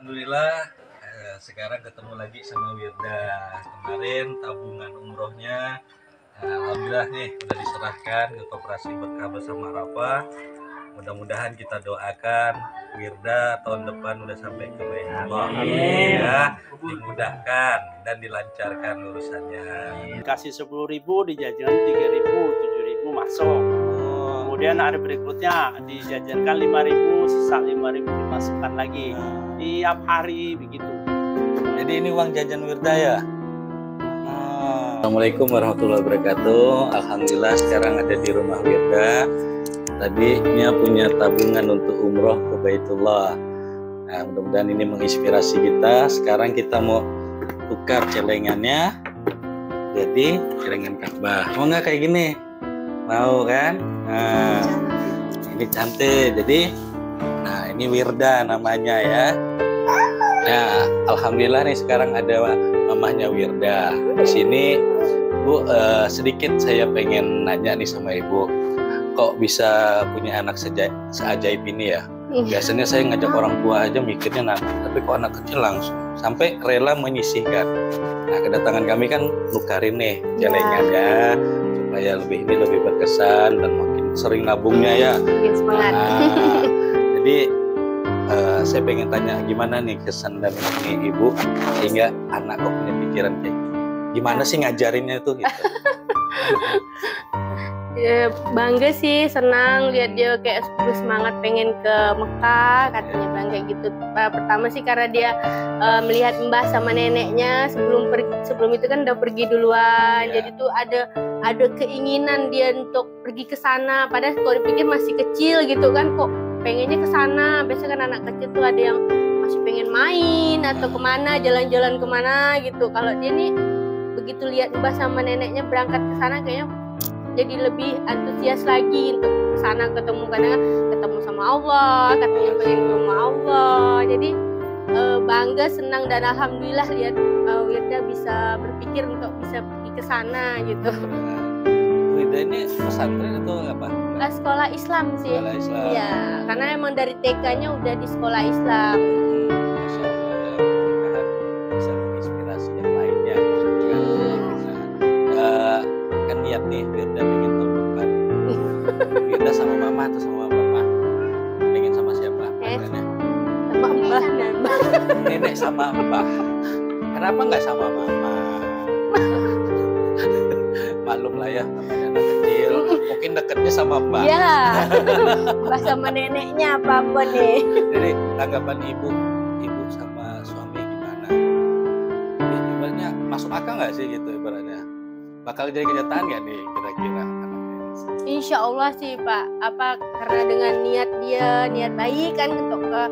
Alhamdulillah sekarang ketemu lagi sama Wirda. Kemarin tabungan umrohnya alhamdulillah nih udah diserahkan ke Koperasi Berkah Bersama Arafah. Mudah-mudahan kita doakan Wirda tahun depan udah sampai ke Baitullah. Ya, dimudahkan dan dilancarkan urusannya. Kasih 10.000, dijajankan 3.000, 7.000 masuk. Kemudian ada berikutnya dijajankan 5.000, sisa 5.000 dimasukkan lagi. Tiap hari begitu. Jadi ini uang jajan Wirda ya? Assalamualaikum warahmatullahi wabarakatuh. Alhamdulillah sekarang ada di rumah Wirda. Tadinya punya tabungan untuk umroh ke Baitullah. Nah, mudah-mudahan ini menginspirasi kita. Sekarang kita mau tukar celengannya jadi celengan Ka'bah. Mau nggak kayak gini? Mau kan? Nah, ini cantik. Jadi, nah ini Wirda namanya ya. Ya, alhamdulillah nih sekarang ada mamahnya Wirda. Di sini, Bu, sedikit saya pengen nanya nih sama Ibu. Kok bisa punya anak seajaib ini ya? Biasanya saya ngajak orang tua aja mikirnya tapi kok anak kecil langsung sampai rela menyisihkan. Nah, kedatangan kami kan nukarin nih celengannya supaya lebih berkesan dan makin sering nabungnya ya. Makin semangat. Nah, jadi saya pengen tanya gimana nih kesan dari Ibu sehingga anak kok punya pikiran kayak gitu. Gimana sih ngajarinnya itu gitu? Ya, bangga sih, senang lihat dia kayak semangat pengen ke Mekah, katanya bang kayak gitu. Pertama sih karena dia melihat mbah sama neneknya sebelum itu kan udah pergi duluan, jadi tuh ada keinginan dia untuk pergi ke sana. Padahal kalau dipikir masih kecil gitu kan, kok pengennya ke sana. Biasanya kan anak kecil tuh ada yang masih pengen main atau kemana, jalan-jalan kemana gitu. Kalau dia nih begitu lihat mbah sama neneknya berangkat ke sana kayaknya jadi lebih antusias lagi untuk kesana ketemu sama Allah, katanya pengen ke rumah Allah. Jadi bangga, senang dan alhamdulillah lihat Wirda bisa berpikir untuk bisa pergi ke sana gitu. Wirda ini pesantren atau apa? Sekolah Islam sih. Sekolah Islam. Iya, karena emang dari TK-nya udah di sekolah Islam. Masya Allah ya, mudah-mudahan bisa menginspirasi yang lainnya. Kan niat nih Wirda pengen tahun depan. Wirda sama mama atau sama papa? Pengen sama siapa? Sama mbah dan mbah. Nenek sama mbah. Kenapa nggak sama mama? Maklum lah ya, namanya anak kecil. Mungkin deketnya sama mbah. Iya. Mbah sama neneknya apa nih? Jadi tanggapan ibu sama suami gimana? Ibaratnya masuk akal nggak sih gitu ibaratnya? Bakal jadi kenyataan nggak nih kira-kira anaknya? Insya Allah sih Pak. Karena dengan niat baik kan untuk ke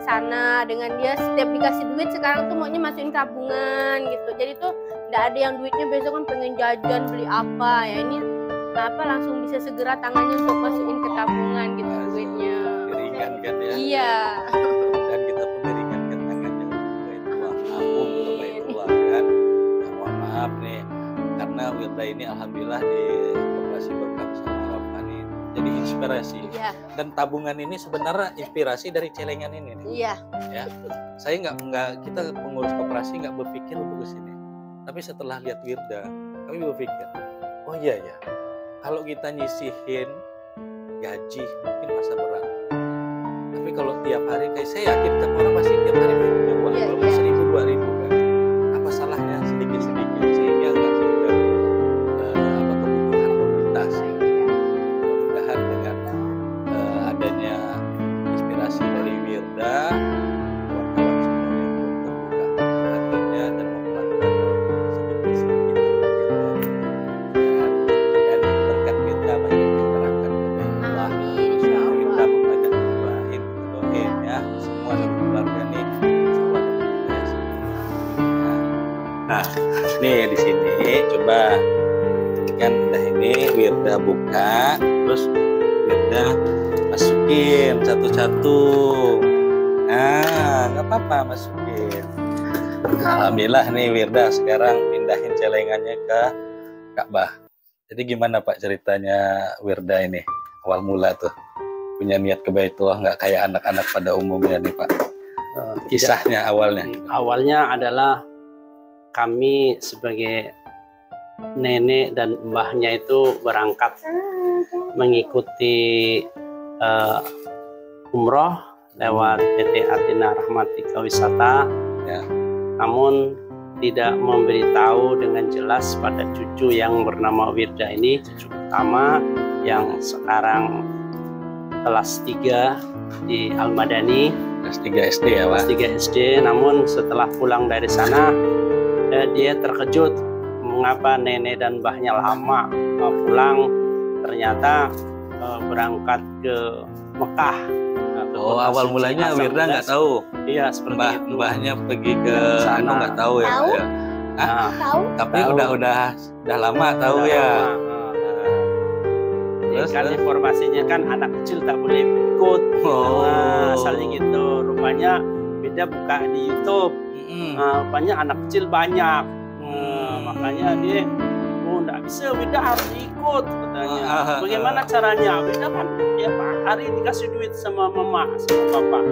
sana, dengan dia setiap dikasih duit sekarang tuh maunya masukin tabungan gitu. Jadi tuh nggak ada yang duitnya besok kan pengen jajan beli apa ya, ini langsung bisa segera tangannya untuk masukin ke tabungan gitu duitnya. Diringan kan ya? Iya. Dan kita pun diringankan tangannya untuk Baitullah, nabung untuk Baitullah kan. Nah, mohon maaf nih, karena Wirda ini alhamdulillah di Koperasi Berkah Bersama Arafah nih jadi inspirasi. Iya. Dan tabungan ini sebenarnya inspirasi dari celengan ini nih. Iya. Ya, saya nggak kita pengurus koperasi nggak berpikir untuk kesini. Tapi setelah lihat Wirda, kami berpikir, oh iya ya, kalau kita nyisihin gaji mungkin masa berat. Tapi kalau tiap hari, kayak saya yakin tiap orang pasti tiap hari punya uang, walaupun 1.000 2.000 kan. Apa salahnya sedikit-sedikit sehingga nggak sudah kebutuhan mobilitas. Mudah-mudahan dengan adanya inspirasi dari Wirda, kawan-kawan semua yang terbuka hatinya dan mau melakukan sedikit-sedikit dan berkat Wirda banyak yang berangkat ke Baitullah. Wirda pun banyak doain ya semua satu keluarga nih, insyaallah terus. Nah, nih di sini coba kan udah ini Wirda buka, terus Wirda masukin satu-satu. Nah, nggak apa-apa masukin. Alhamdulillah nih Wirda sekarang pindahin celengannya ke Ka'bah. Jadi gimana Pak ceritanya Wirda ini awal mula tuh punya niat ke Baitullah, nggak kayak anak-anak pada umumnya nih Pak? Kisahnya awalnya. Awalnya adalah kami sebagai nenek dan mbahnya itu berangkat mengikuti umroh lewat PT Athena Rahmatika Wisata, Ya. namun tidak memberitahu dengan jelas pada cucu yang bernama Wirda ini, cucu pertama yang sekarang kelas 3 di Al-Madani, Kelas 3 SD ya, Pak. kelas 3 SD. Namun setelah pulang dari sana dia terkejut mengapa nenek dan mbahnya lama pulang, ternyata berangkat ke Mekah. Ke Oh, kota awal suci mulanya Azam Wirda nggak tahu. Iya, seperti itu. Mbahnya pergi ke Sana. nggak tahu ya, Pak, Tahu. ya. Nah, Tahu? Tapi Tahu. udah lama tahu udah ya. lama. Terus, Kan terus? informasinya kan anak kecil tak boleh ikut. Oh. Nah, asalnya gitu. Rupanya beda buka di YouTube. Mm-mm. Rupanya anak kecil banyak. Hmm. Makanya dia, oh nggak bisa, Wirda harus ikut katanya. Ah. Bagaimana caranya? Wirda kan tiap hari dikasih duit sama mama, sama bapak.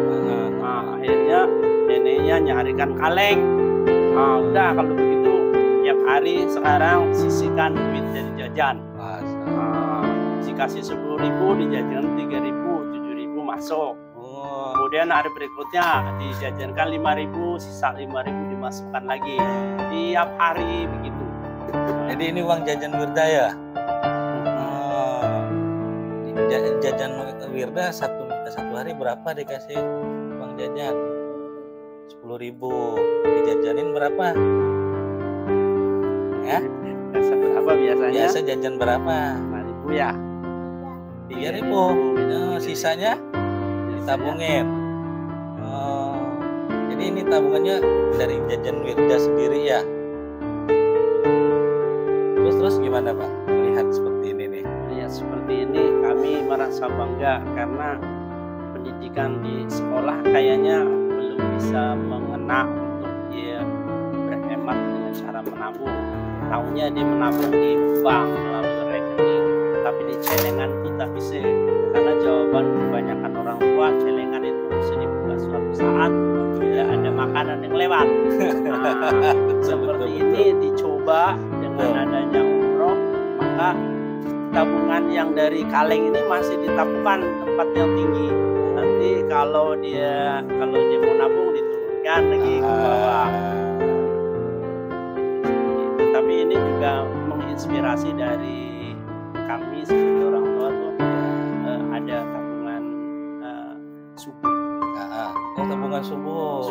Nah, akhirnya neneknya nyarikan kaleng. Nah, udah kalau begitu tiap hari sekarang sisihkan duit dari jajan. Nah, dikasih 10.000 dijajan 3.000, 7.000 masuk. Oh. Kemudian hari berikutnya dijajankan 5.000, sisa 5.000 dimasukkan lagi. Tiap hari begitu. Jadi ini uang jajan Wirda ya? Oh. Jajan Wirda satu hari berapa dikasih uang jajan? 10.000. Dijajanin berapa? Ya? Berapa biasanya? Biasa jajan berapa? 5.000 ya. 3.000. Nah, sisanya ditabungin. Oh. Jadi ini tabungannya dari jajan Wirda sendiri ya? Terus gimana Pak? Melihat seperti ini nih. Ya, seperti ini kami merasa bangga karena pendidikan di sekolah kayaknya belum bisa mengena untuk dia berhemat dengan cara menabung. Tahunya dia menabung di bank melalui rekening, tapi di celengan itu tak bisa, karena jawaban kebanyakan orang tua celengan itu bisa dibuka suatu saat bila ada makanan yang lewat. Nah, seperti ini dicoba dengan adanya umroh, maka tabungan yang dari kaleng ini masih ditabukan tempat yang tinggi. Nanti kalau dia mau nabung diturunkan lagi ke bawah. Tapi ini juga menginspirasi dari kami sebagai orang tua tuh, ada tabungan subuh. Oh, tabungan subuh.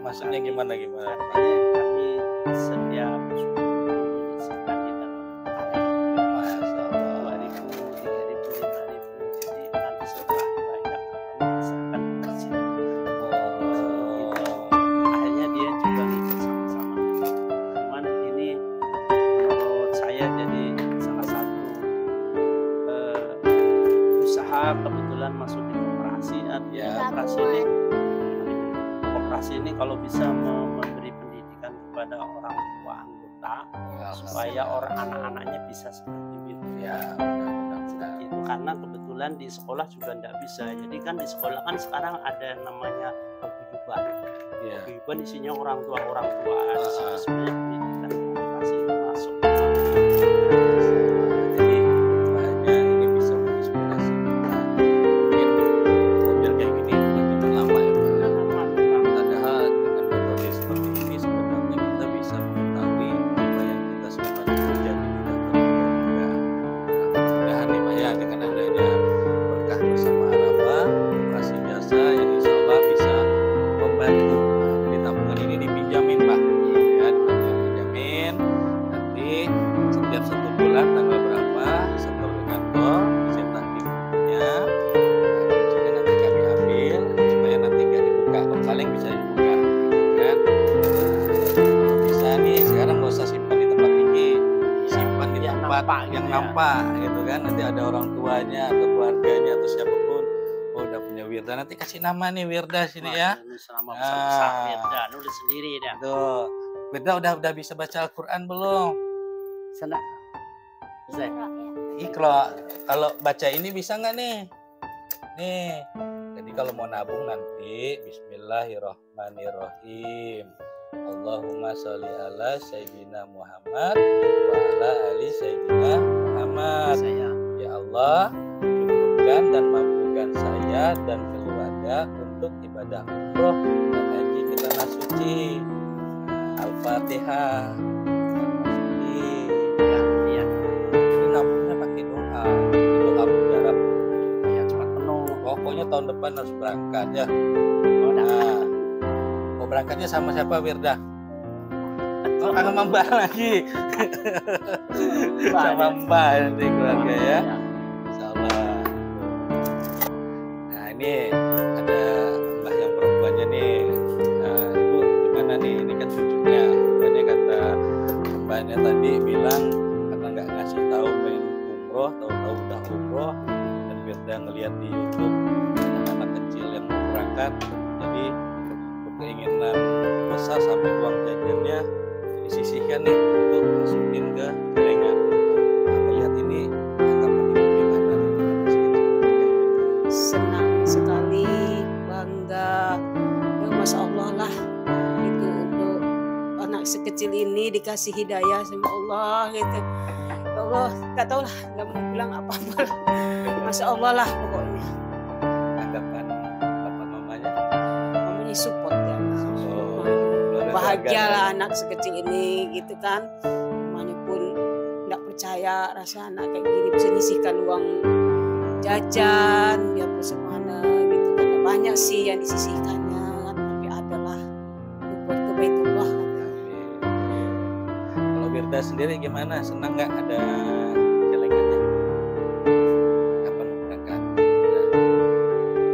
Maksudnya gimana? Artinya kami setiap subuh menyisihkan di dalam kaleng. Masya Allah. 2.000, 3.000, 5.000. Jadi nanti setelah banyak merasakan bersih. Akhirnya dia juga ngikut sama-sama. Cuman ini menurut saya jadi salah satu usaha, kebetulan masuk di koperasi. Artinya koperasi ini kalau bisa memberi pendidikan kepada orang tua anggota supaya orang anak-anaknya bisa seperti itu. Ya, Seperti itu, karena kebetulan di sekolah juga tidak bisa. Jadi kan di sekolah kan sekarang ada namanya paguyuban. ya. Paguyuban isinya orang tua. Di situ sebenarnya pendidikan komunikasi itu masuk. Jadi makanya ini bisa menginspirasi kita. Mungkin model kayak gini bukan lama ya Pak. Padahal dengan metode seperti ini sebenarnya kita bisa mengetahui apa yang kita sempat terjadi di dalam keluarga. Mudah-mudahan nih Pak ya, dengan adanya berkah bersama Arafah, operasi jasa yang insya Allah bisa membantu. Nah, jadi tabungan ini dipinjamin Pak, ya dipinjamin. Nanti setiap 1 bulan tanggal berapa setor ke kantor, dicetak di bukunya. Jadi nanti kami ambil supaya nanti nggak dibuka. Kalau kaleng bisa dibuka, kan? Kalau bisa nih sekarang nggak usah simpan di tempat tinggi, simpan di Yang tempat nampak yang gitu ya. nampak, gitu kan? Nanti ada orang tuanya atau keluarganya atau siapapun, oh udah punya Wirda, nanti kasih nama nih Wirda sini ya. Selama besar Ah. Wirda, nulis sendiri dah. Tuh, Wirda udah bisa baca Al-Quran belum? Sana. Zai. Kalau baca ini bisa nggak nih? Nih, jadi kalau mau nabung nanti Bismillahirrahmanirrahim. Allahumma sholli ala Sayyidina Muhammad wa ala ali Sayyidina Muhammad. Ya Allah, cukupkan dan mampukan saya dan keluarga untuk ibadah umroh dan haji ke tanah suci. Al-Fatihah. Iya. Ini nabungnya pakai doa. Doa mujarab. Ya, cepat penuh. Pokoknya tahun depan harus berangkat ya. Oh, Nah, mau berangkatnya sama siapa, Wirda? Oh, sama Mbak lagi. Sama Mbak nanti keluarga ya. Insyaallah. Nah, ini ada Mbah yang perempuannya nih. Nah, Ibu gimana nih? Ini kan cucunya. Makanya kata Mbaknya tadi bilang karena nggak ngasih tahu pengen umroh, tahu-tahu udah umroh, dan Wirda ngelihat di YouTube anak kecil yang mau berangkat, jadi keinginan besar sampai uang jajannya disisihkan nih untuk masukin ke celengan. Nah, melihat ini tanggapan Ibu gimana? Senang sekali, bangga, ya Masya Allah lah itu untuk anak sekecil ini dikasih hidayah sama Allah gitu. Ya Allah, nggak tahu lah, nggak mau bilang apa-apa lah. Masya Allah lah pokoknya. Tanggapan bapak mamanya? Mamanya support ya. luar Bahagia biasa. lah anak sekecil ini gitu kan. Mamanya pun nggak percaya rasa anak kayak gini bisa nyisihkan uang jajan biarpun semana gitu kan. Banyak sih yang disisihkannya tapi adalah buat ke Baitullah. Kalau Wirda sendiri gimana? Senang nggak ada celengannya? Kapan mau berangkat? Udah.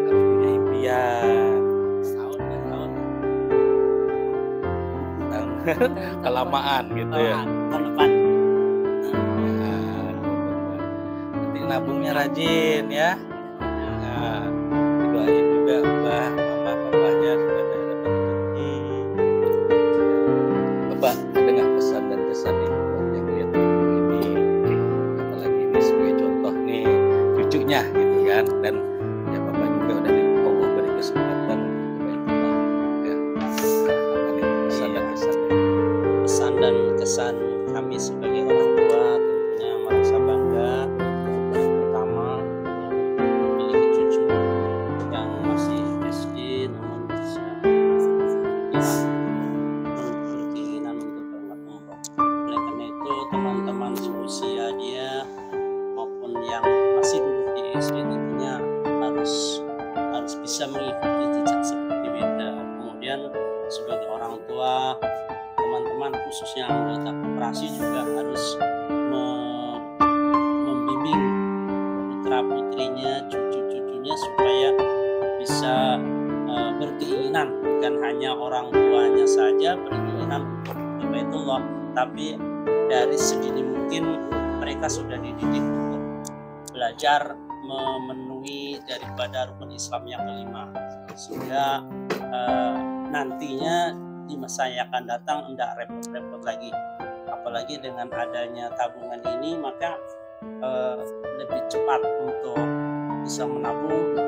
Harus punya impian. Tahun kelamaan gitu ya. Tahun depan. Nah, nanti nabungnya rajin ya. Nah, doain juga Mbah, Mama, Papanya supaya dapat rezeki. Bapak ada nggak pesan dan kesan nih buat yang lihat ini, apalagi ini sebagai contoh nih cucunya gitu kan, dan ya Bapak juga udah Allah beri kesempatan untuk kebaikan ya. Apa nih pesan dan kesannya? Pesan dan kesan kami sebagai orang tua tentunya merasa bangga. Yang pertama memiliki cucu yang masih SD namun bisa berkeinginan untuk berangkat umroh. Oleh karena itu teman-teman seusia dia maupun yang masih duduk di SD tentunya harus bisa mengikuti jejak seperti Wirda. Kemudian sebagai orang tua, teman-teman khususnya anggota koperasi juga harus membimbing putra putrinya, cucu-cucunya supaya bisa berkeinginan, bukan hanya orang tuanya saja berkeinginan untuk ke Baitullah, tapi dari segini mungkin mereka sudah dididik untuk belajar memenuhi daripada rukun Islam yang kelima, sehingga nantinya di masa yang akan datang tidak repot-repot lagi. Apalagi dengan adanya tabungan ini, maka lebih cepat untuk bisa menabung,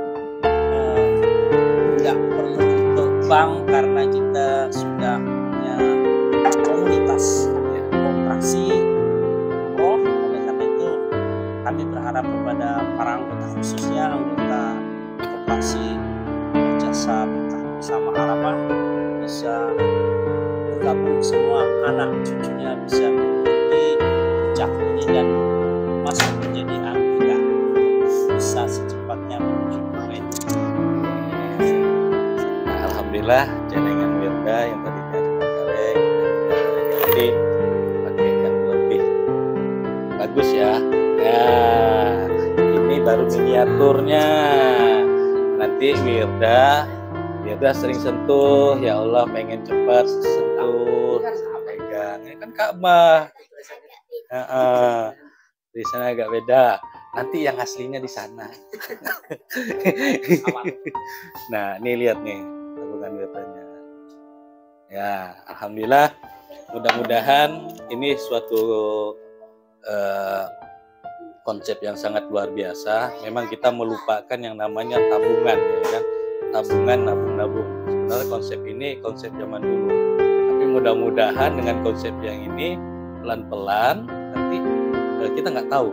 nggak perlu ke bank karena kita sudah punya komunitas koperasi umroh. Oleh karena itu kami berharap kepada para anggota, khususnya anggota koperasi jasa bersama harapan bisa bergabung semua anak cucunya bisa mengikuti jejak ini dan masuk menjadi anggota, bisa secepatnya menuju ke Baitullah. Alhamdulillah celengan Wirda yang tadinya cuma kaleng jadi pakai yang lebih bagus ya. Nah, ini baru miniaturnya. Nanti Wirda sering sentuh, ya Allah pengen cepat sentuh, pegang. Ini kan Ka'bah. Di sana agak beda. Nanti yang aslinya di sana. Nah, ini lihat nih tabungan Wirdanya. Ya, alhamdulillah. Mudah-mudahan ini suatu konsep yang sangat luar biasa. Memang kita melupakan yang namanya tabungan, ya kan? tabungan nabung-nabung. Sebenarnya konsep ini konsep zaman dulu. Tapi mudah-mudahan dengan konsep yang ini pelan-pelan nanti kita nggak tahu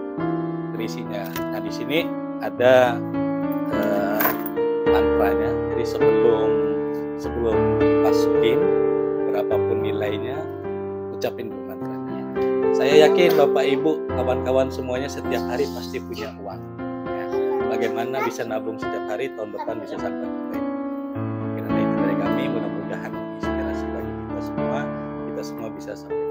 berisinya. Nah di sini ada mantranya. Jadi sebelum masukin berapapun nilainya, ucapin dulu mantranya. Saya yakin Bapak Ibu, kawan-kawan semuanya setiap hari pasti punya uang. Ya. Bagaimana bisa nabung setiap hari, tahun depan bisa sampai ke itu. Mungkin ada itu dari kami, mudah-mudahan menginspirasi bagi kita semua bisa sampai